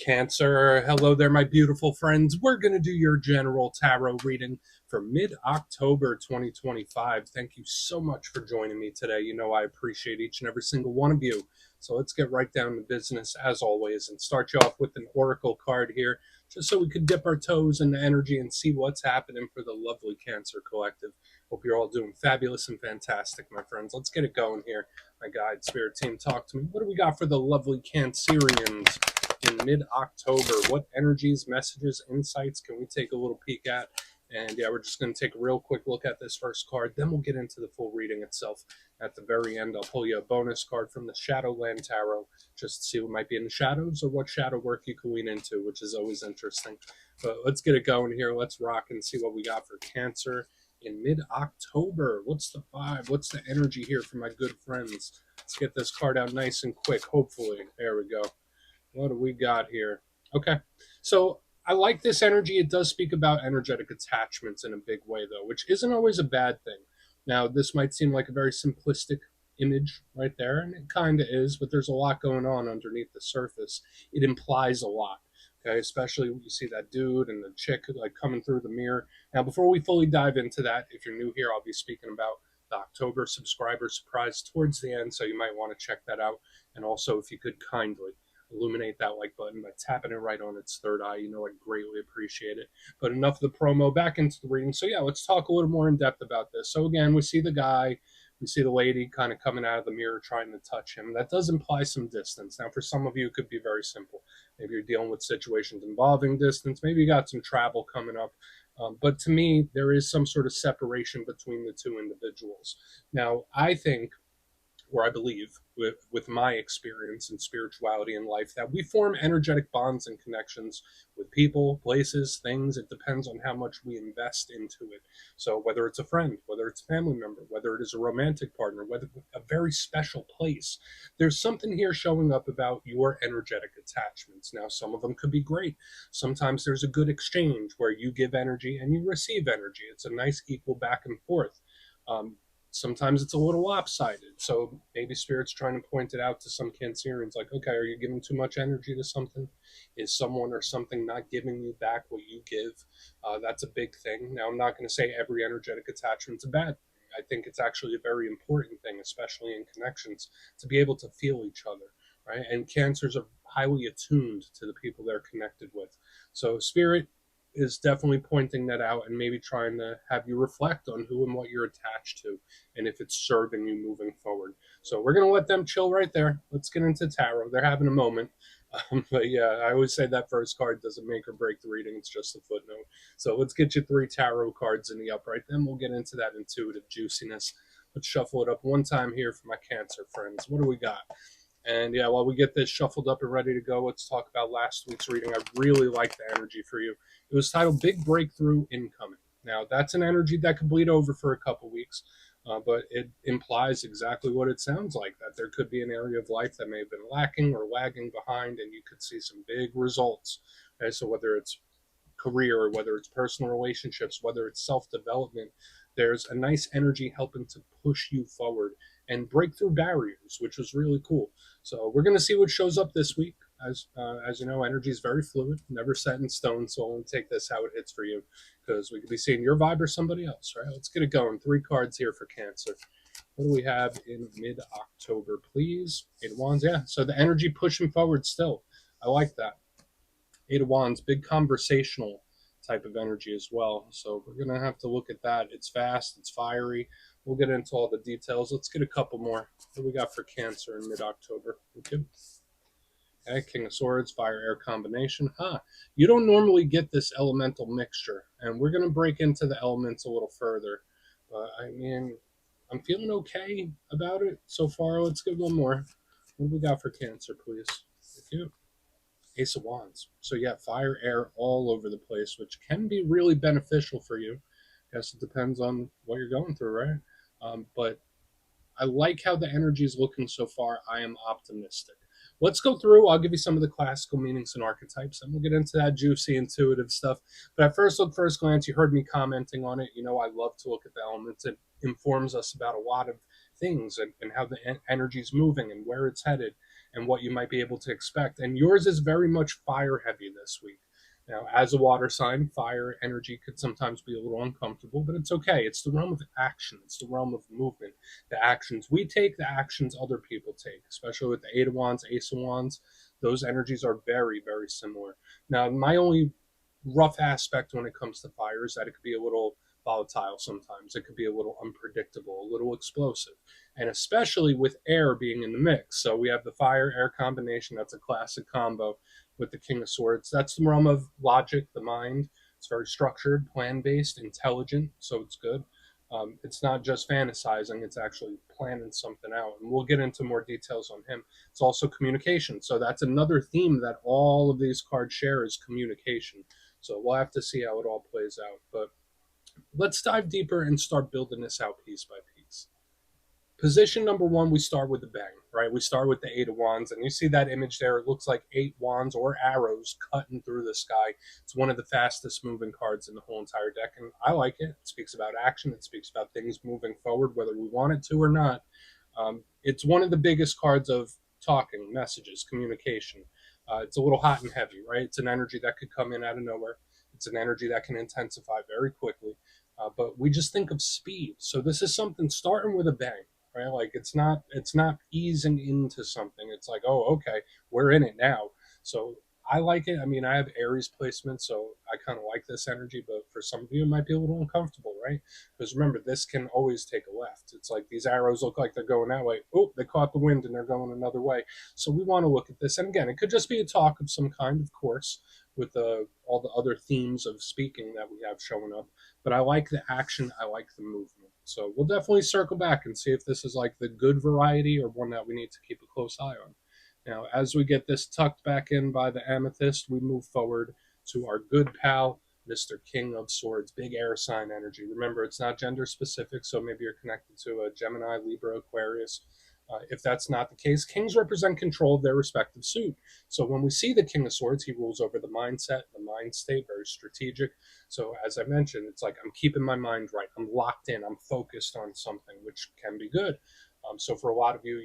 Cancer. Hello there, my beautiful friends. We're going to do your general tarot reading for mid-October 2025. Thank you so much for joining me today. You know I appreciate each and every single one of you. So let's get right down to business as always and start you off with an oracle card here, just so we could dip our toes in the energy and see what's happening for the lovely Cancer Collective. Hope you're all doing fabulous and fantastic, my friends. Let's get it going here. My guide spirit team, talk to me. What do we got for the lovely Cancerians in mid-October? What energies, messages, insights can we take a little peek at? And yeah, we're just going to take a real quick look at this first card. Then we'll get into the full reading itself. At the very end, I'll pull you a bonus card from the Shadowland Tarot, just to see what might be in the shadows or what shadow work you can lean into, which is always interesting. But let's get it going here. Let's rock and see what we got for Cancer in mid-October. What's the vibe? What's the energy here for my good friends? Let's get this card out nice and quick, hopefully. There we go. What do we got here? Okay, so I like this energy. It does speak about energetic attachments in a big way, though, which isn't always a bad thing. Now, this might seem like a very simplistic image right there, and it kind of is, but there's a lot going on underneath the surface. It implies a lot, okay, especially when you see that dude and the chick like coming through the mirror. Now, before we fully dive into that, if you're new here, I'll be speaking about the October subscriber surprise towards the end, so you might want to check that out. And also, if you could kindly illuminate that like button by tapping it right on its third eye, you know I'd greatly appreciate it. But enough of the promo, back into the reading. So yeah, let's talk a little more in depth about this. So again, we see the guy, we see the lady kind of coming out of the mirror trying to touch him. That does imply some distance. Now for some of you, it could be very simple. Maybe you're dealing with situations involving distance. Maybe you got some travel coming up. But to me, there is some sort of separation between the two individuals. Now, I think, or I believe, with my experience in spirituality and life, that we form energetic bonds and connections with people, places, things. It depends on how much we invest into it. So whether it's a friend, whether it's a family member, whether it is a romantic partner, whether a very special place, there's something here showing up about your energetic attachments. Now, some of them could be great. Sometimes there's a good exchange where you give energy and you receive energy. It's a nice equal back and forth. Sometimes it's a little lopsided. So maybe Spirit's trying to point it out to some Cancerians, like, okay, are you giving too much energy to something? Is someone or something not giving you back what you give? That's a big thing. Now, I'm not going to say every energetic attachment's a bad thing. I think it's actually a very important thing, especially in connections, to be able to feel each other, right? And Cancers are highly attuned to the people they're connected with. So Spirit is definitely pointing that out and maybe trying to have you reflect on who and what you're attached to and if it's serving you moving forward. So we're going to let them chill right there. Let's get into tarot. They're having a moment. But yeah, I always say that first card doesn't make or break the reading. It's just a footnote. So let's get you 3 tarot cards in the upright. Then we'll get into that intuitive juiciness. Let's shuffle it up one time here for my Cancer friends. What do we got? And yeah, while we get this shuffled up and ready to go, let's talk about last week's reading. I really like the energy for you. It was titled Big Breakthrough Incoming. Now, that's an energy that could bleed over for a couple weeks, but it implies exactly what it sounds like, that there could be an area of life that may have been lacking or lagging behind, and you could see some big results. Okay, so whether it's career, or whether it's personal relationships, whether it's self-development, there's a nice energy helping to push you forward and break through barriers, which was really cool. So we're going to see what shows up this week. As you know, energy is very fluid, never set in stone. So I'll take this how it hits for you, because we could be seeing your vibe or somebody else, right? Let's get it going. 3 cards here for Cancer. What do we have in mid-October, please? 8 of Wands, yeah. So the energy pushing forward still. I like that. 8 of Wands, big conversational type of energy as well. So we're going to have to look at that. It's fast, it's fiery. We'll get into all the details. Let's get a couple more. What do we got for Cancer in mid-October? Okay. Okay, King of Swords, fire-air combination. You don't normally get this elemental mixture, and we're going to break into the elements a little further. But, I mean, I'm feeling okay about it so far. Let's get one more. What do we got for Cancer, please? Thank you. Ace of Wands. So, yeah, fire, air all over the place, which can be really beneficial for you. I guess it depends on what you're going through, right? But I like how the energy is looking so far. I am optimistic. Let's go through. I'll give you some of the classical meanings and archetypes, and we'll get into that juicy, intuitive stuff. But at first look, first glance, you heard me commenting on it. You know, I love to look at the elements. It informs us about a lot of things and how the energy is moving and where it's headed. and what you might be able to expect. And yours is very much fire heavy this week. Now, as a water sign, fire energy could sometimes be a little uncomfortable, but it's okay. It's the realm of action, it's the realm of movement. The actions we take, the actions other people take, especially with the Eight of Wands, Ace of Wands. Those energies are very, very similar. Now, my only rough aspect when it comes to fire is that it could be a little volatile sometimes. It could be a little unpredictable, a little explosive, and especially with air being in the mix. So we have the fire air combination. That's a classic combo with the King of Swords. That's the realm of logic, the mind. It's very structured, plan based, intelligent, so it's good. It's not just fantasizing, it's actually planning something out. And we'll get into more details on him. It's also communication. So that's another theme that all of these cards share is communication. So we'll have to see how it all plays out. But let's dive deeper and start building this out piece by piece. Position number one, we start with the bang, right? We start with the Eight of Wands, and you see that image there. It looks like 8 wands or arrows cutting through the sky. It's one of the fastest moving cards in the whole entire deck, and I like it. It speaks about action. It speaks about things moving forward, whether we want it to or not. It's one of the biggest cards of talking, messages, communication. It's a little hot and heavy, right? It's an energy that could come in out of nowhere. It's an energy that can intensify very quickly. But we just think of speed. So this is something starting with a bang, right? Like it's not easing into something. It's like, oh, okay, we're in it now. So I like it. I mean, I have Aries placement, so I kind of like this energy. But for some of you, it might be a little uncomfortable, right? Because remember, this can always take a left. It's like these arrows look like they're going that way. Oh, they caught the wind and they're going another way. So we want to look at this. And again, it could just be a talk of some kind, of course, with all the other themes of speaking that we have showing up. But I like the action. I like the movement. So we'll definitely circle back and see if this is like the good variety or one that we need to keep a close eye on. Now, as we get this tucked back in by the amethyst, we move forward to our good pal, Mr. King of Swords, big air sign energy. Remember, it's not gender specific, so maybe you're connected to a Gemini, Libra, Aquarius. If that's not the case, kings represent control of their respective suit. So when we see the King of Swords, he rules over the mindset, the mind state, very strategic. So as I mentioned, it's like I'm keeping my mind right. I'm locked in. I'm focused on something, which can be good. So for a lot of you,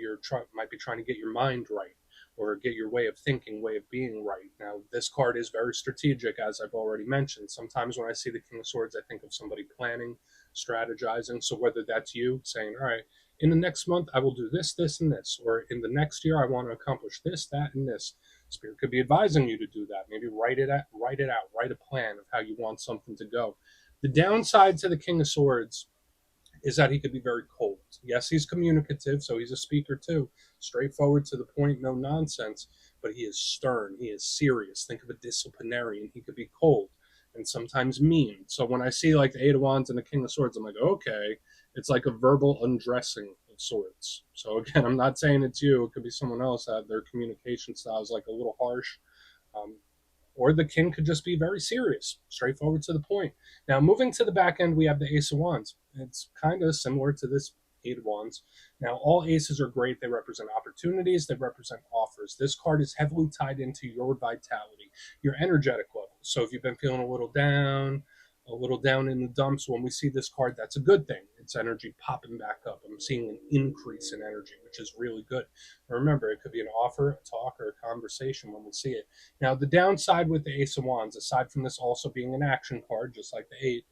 might be trying to get your mind right or get your way of thinking, way of being right. Now, this card is very strategic, as I've already mentioned. Sometimes when I see the King of Swords, I think of somebody planning, strategizing. So whether that's you saying, all right, in the next month, I will do this, this, and this, or in the next year, I want to accomplish this, that, and this. Spirit could be advising you to do that. Maybe write it out, write a plan of how you want something to go. The downside to the King of Swords is that he could be very cold. Yes, he's communicative, so he's a speaker too, straightforward to the point, no nonsense, but he is stern, he is serious. Think of a disciplinarian. He could be cold and sometimes mean. So when I see like the Eight of Wands and the King of Swords, I'm like, okay, it's like a verbal undressing of swords. So again, I'm not saying it's you. It could be someone else that their communication style is like a little harsh. Um, or the king could just be very serious, straightforward to the point. Now, moving to the back end, we have the Ace of Wands. It's kind of similar to this Eight of Wands. Now, all aces are great. They represent opportunities, they represent offers. This card is heavily tied into your vitality, your energetic level. So if you've been feeling a little down in the dumps, when we see this card, that's a good thing. It's energy popping back up. I'm seeing an increase in energy, which is really good. Remember, it could be an offer, a talk, or a conversation when we see it. Now, the downside with the Ace of Wands, aside from this also being an action card, just like the Eight,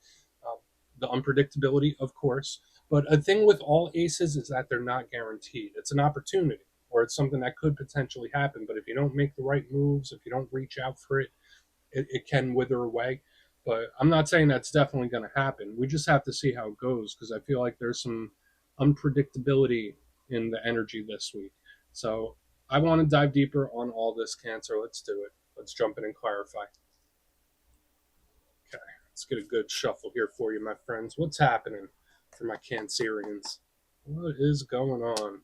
the unpredictability, of course. But a thing with all aces is that they're not guaranteed. It's an opportunity, or it's something that could potentially happen. But if you don't make the right moves, if you don't reach out for it, it can wither away. But I'm not saying that's definitely going to happen. We just have to see how it goes because I feel like there's some unpredictability in the energy this week. So I want to dive deeper on all this, Cancer. Let's do it. Let's jump in and clarify. Okay, let's get a good shuffle here for you, my friends. What's happening for my Cancerians? What is going on?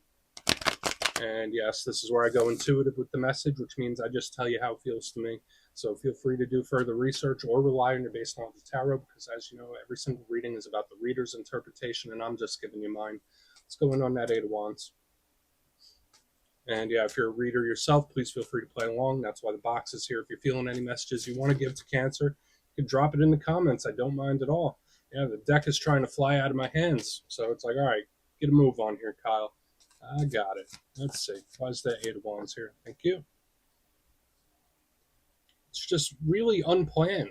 And yes, this is where I go intuitive with the message, which means I just tell you how it feels to me. So feel free to do further research or rely on your based on the tarot, because as you know, every single reading is about the reader's interpretation, and I'm just giving you mine. Let's go in on that Eight of Wands. And yeah, if you're a reader yourself, please feel free to play along. That's why the box is here. If you're feeling any messages you want to give to Cancer, you can drop it in the comments. I don't mind at all. Yeah, the deck is trying to fly out of my hands. So it's like, all right, get a move on here, Kyle. I got it. Let's see. Why's the Eight of Wands here? Thank you. It's just really unplanned.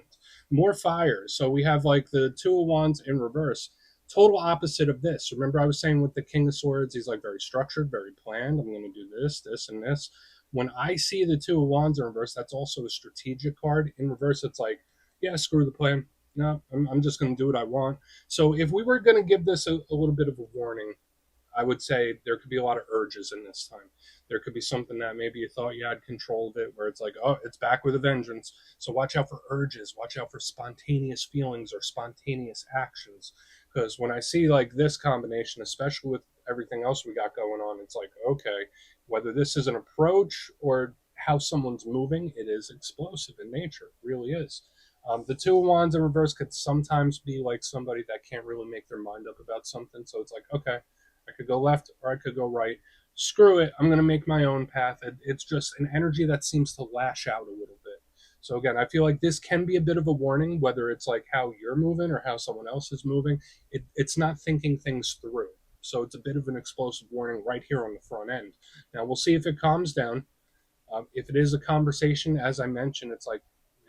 More fire. So we have like the Two of Wands in reverse. Total opposite of this. Remember, I was saying with the King of Swords, he's like very structured, very planned. I'm going to do this, this, and this. When I see the Two of Wands in reverse, that's also a strategic card. In reverse, it's like, yeah, screw the plan. No, I'm just going to do what I want. So if we were going to give this a little bit of a warning, I would say there could be a lot of urges in this time. There could be something that maybe you thought you had control of it, where it's like, oh, it's back with a vengeance. So watch out for urges, watch out for spontaneous feelings or spontaneous actions. Because when I see like this combination, especially with everything else we got going on, it's like, okay, whether this is an approach or how someone's moving, it is explosive in nature. It really is. The Two of Wands in reverse could sometimes be like somebody that can't really make their mind up about something. So it's like, okay, I could go left or I could go right. Screw it. I'm going to make my own path. It's just an energy that seems to lash out a little bit. So again, I feel like this can be a bit of a warning, whether it's like how you're moving or how someone else is moving. It's not thinking things through. So it's a bit of an explosive warning right here on the front end. Now we'll see if it calms down. If it is a conversation, as I mentioned, it's like,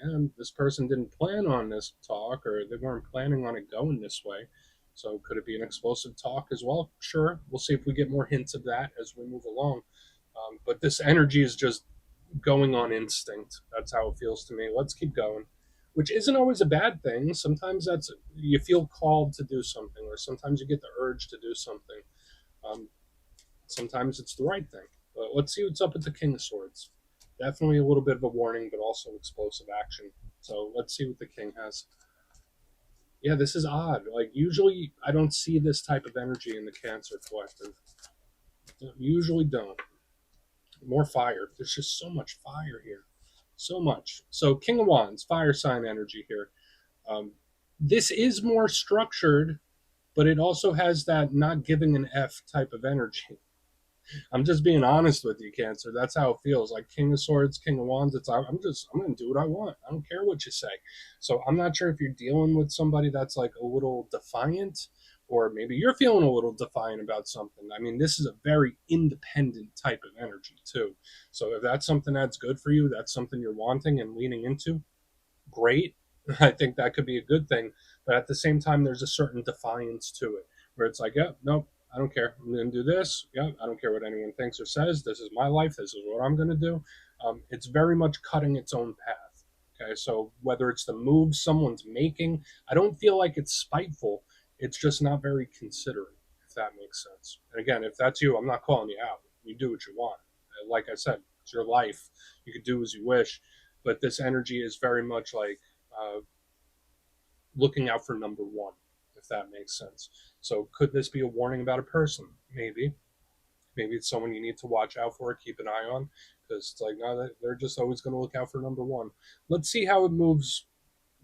yeah, this person didn't plan on this talk or they weren't planning on it going this way. So could it be an explosive talk as well? Sure. We'll see if we get more hints of that as we move along. But this energy is just going on instinct. That's how it feels to me. Let's keep going, which isn't always a bad thing. Sometimes that's you feel called to do something, or sometimes you get the urge to do something. Um, Sometimes it's the right thing. But let's see what's up with the King of Swords. Definitely a little bit of a warning, but also explosive action. So let's see what the King has. Yeah, this is odd. Like, usually I don't see this type of energy in the Cancer collective. Usually don't. More fire. There's just so much fire here. So much. So, King of Wands, fire sign energy here. Um, this is more structured, but it also has that not giving an F type of energy. I'm just being honest with you, Cancer. That's how it feels. Like King of Swords, King of Wands. I'm going to do what I want. I don't care what you say. So I'm not sure if you're dealing with somebody that's like a little defiant, or maybe you're feeling a little defiant about something. I mean, this is a very independent type of energy too. So if that's something that's good for you, that's something you're wanting and leaning into, great. I think that could be a good thing. But at the same time, there's a certain defiance to it where it's like, yeah, nope, I don't care. I'm going to do this. Yeah, I don't care what anyone thinks or says. This is my life. This is what I'm going to do. It's very much cutting its own path. Okay, so whether it's the moves someone's making, I don't feel like it's spiteful. It's just not very considerate, if that makes sense. And again, if that's you, I'm not calling you out. You do what you want. Like I said, it's your life. You can do as you wish. But this energy is very much like uh, looking out for number one, if that makes sense. So could this be a warning about a person? Maybe. Maybe it's someone you need to watch out for, keep an eye on, because it's like, no, they're just always going to look out for number one. Let's see how it moves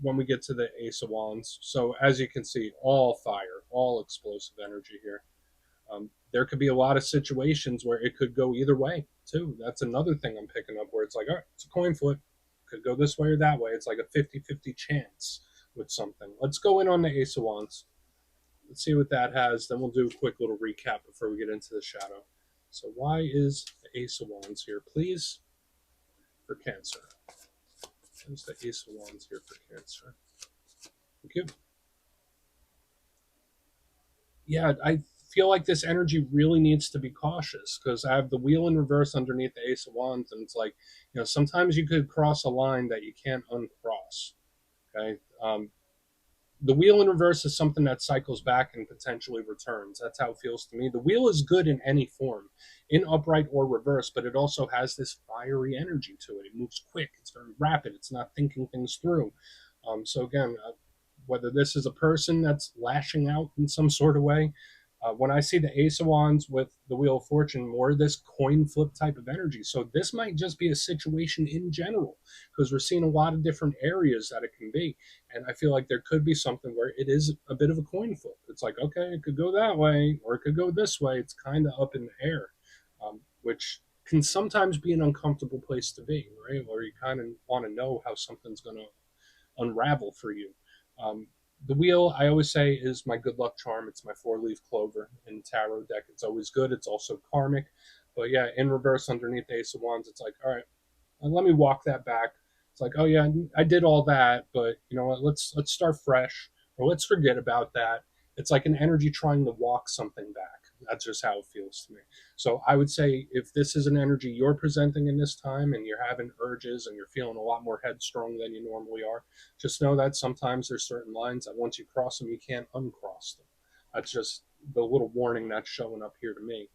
when we get to the Ace of Wands. So as you can see, all fire, all explosive energy here. There could be a lot of situations where it could go either way too. That's another thing I'm picking up where it's like, all right, it's a coin flip. Could go this way or that way. It's like a 50-50 chance with something. Let's go in on the Ace of Wands. Let's see what that has. Then we'll do a quick little recap before we get into the shadow. So why is the Ace of Wands here, please, for Cancer? There's the Ace of Wands here for Cancer. Thank you. Yeah, I feel like this energy really needs to be cautious because I have the wheel in reverse underneath the Ace of Wands, and it's like, sometimes you could cross a line that you can't uncross. Okay, the wheel in reverse is something that cycles back and potentially returns. That's how it feels to me. The wheel is good in any form, in upright or reverse, but it also has this fiery energy to it. It moves quick. It's very rapid. It's not thinking things through. So again, whether this is a person that's lashing out in some sort of way. When I see the Ace of Wands with the Wheel of Fortune, more this coin flip type of energy. So this might just be a situation in general because we're seeing a lot of different areas that it can be. And I feel like there could be something where it is a bit of a coin flip. It's like, okay, it could go that way or it could go this way. It's kind of up in the air, which can sometimes be an uncomfortable place to be, right? Where you kind of want to know how something's going to unravel for you. Um, The wheel, I always say, is my good luck charm. It's my four-leaf clover in tarot deck. It's always good. It's also karmic. But yeah, in reverse underneath the Ace of Wands, it's like, all right, let me walk that back. It's like, oh yeah, I did all that, but you know what? Let's start fresh, or let's forget about that. It's like an energy trying to walk something back. That's just how it feels to me. So I would say if this is an energy you're presenting in this time and you're having urges and you're feeling a lot more headstrong than you normally are, just know that sometimes there's certain lines that once you cross them, you can't uncross them. That's just the little warning that's showing up here to me.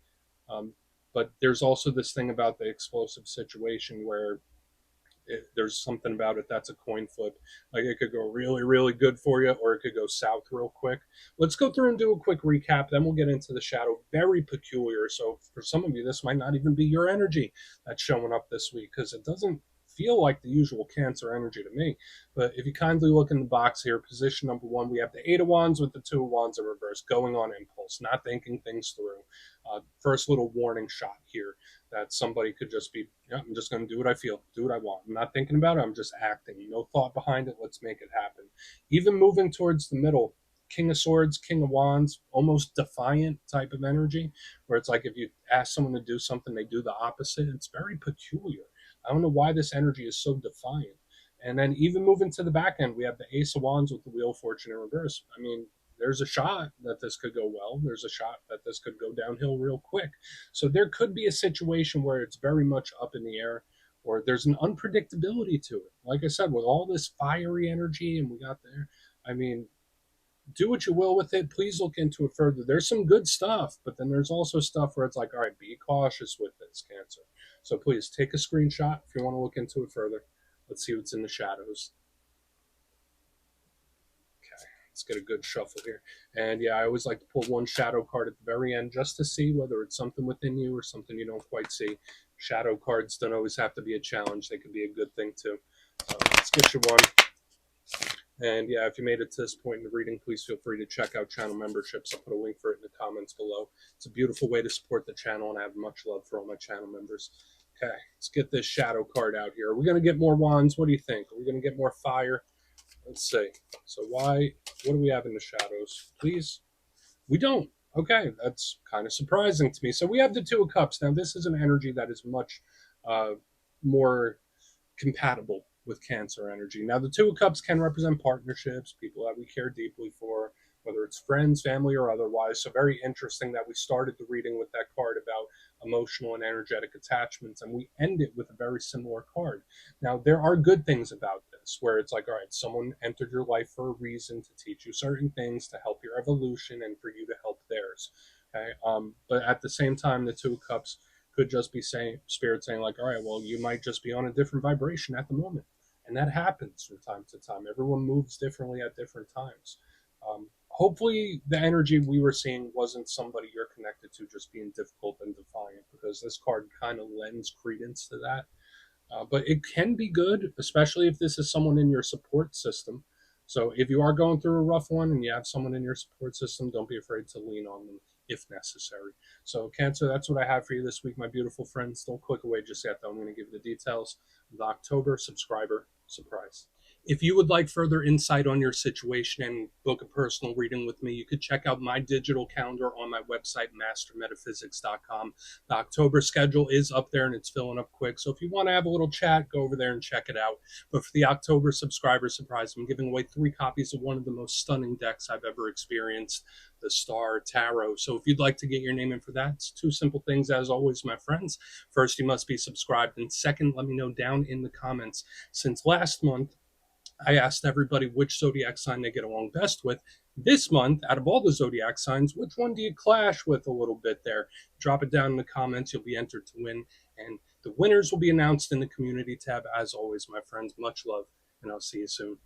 Um, but there's also this thing about the explosive situation where there's something about it that's a coin flip. Like it could go really, really good for you, or it could go south real quick. Let's go through and do a quick recap. Then we'll get into the shadow. Very peculiar. So for some of you, this might not even be your energy that's showing up this week because it doesn't feel like the usual Cancer energy to me. But if you kindly look in the box here, position number one, we have the Eight of Wands with the Two of Wands in reverse, going on impulse, not thinking things through. First little warning shot here that somebody could just be, yeah, I'm just going to do what I feel, do what I want. I'm not thinking about it. I'm just acting. No thought behind it. Let's make it happen. Even moving towards the middle, King of Swords, King of Wands, almost defiant type of energy, where it's like if you ask someone to do something, they do the opposite. It's very peculiar. I don't know why this energy is so defiant. And then even moving to the back end, we have the Ace of Wands with the Wheel of Fortune in reverse. I mean, there's a shot that this could go well. There's a shot that this could go downhill real quick. So there could be a situation where it's very much up in the air, or there's an unpredictability to it. Like I said, with all this fiery energy and we got there, I mean, do what you will with it. Please look into it further. There's some good stuff, but then there's also stuff where it's like, all right, be cautious with this, Cancer. So please take a screenshot if you want to look into it further. Let's see what's in the shadows. Okay, let's get a good shuffle here. And yeah, I always like to pull one shadow card at the very end just to see whether it's something within you or something you don't quite see. Shadow cards don't always have to be a challenge. They can be a good thing too. So let's get you one. And yeah, if you made it to this point in the reading, please feel free to check out channel memberships. I'll put a link for it in the comments below. It's a beautiful way to support the channel, and I have much love for all my channel members. Okay, let's get this shadow card out here. Are we going to get more wands? What do you think? Are we going to get more fire? Let's see. So what do we have in the shadows? Please. We don't. Okay, that's kind of surprising to me. So we have the Two of Cups. Now, this is an energy that is much more compatible with Cancer energy. Now, the Two of Cups can represent partnerships, people that we care deeply for, whether it's friends, family, or otherwise. So, very interesting that we started the reading with that card about emotional and energetic attachments, and we end it with a very similar card. Now, there are good things about this, where it's like, all right, someone entered your life for a reason to teach you certain things to help your evolution and for you to help theirs. Okay, but at the same time, the Two of Cups could just be saying spirit saying like, all right, well, you might just be on a different vibration at the moment, and that happens from time to time. Everyone moves differently at different times. Hopefully the energy we were seeing wasn't somebody you're connected to just being difficult and defiant, because this card kind of lends credence to that. But it can be good, especially if this is someone in your support system. So if you are going through a rough one and you have someone in your support system, don't be afraid to lean on them if necessary. So, Cancer, that's what I have for you this week, my beautiful friends. Don't click away just yet, though. I'm going to give you the details of the October subscriber surprise. If you would like further insight on your situation and book a personal reading with me, you could check out my digital calendar on my website, mastermetaphysics.com. The October schedule is up there and it's filling up quick. So if you want to have a little chat, go over there and check it out. But for the October subscriber surprise, I'm giving away 3 copies of one of the most stunning decks I've ever experienced, the Star Tarot. So if you'd like to get your name in for that, it's 2 simple things as always, my friends. First, you must be subscribed. And second, let me know down in the comments. Since last month, I asked everybody which zodiac sign they get along best with. This month, out of all the zodiac signs, which one do you clash with a little bit there? Drop it down in the comments. You'll be entered to win. And the winners will be announced in the community tab. As always, my friends, much love, and I'll see you soon.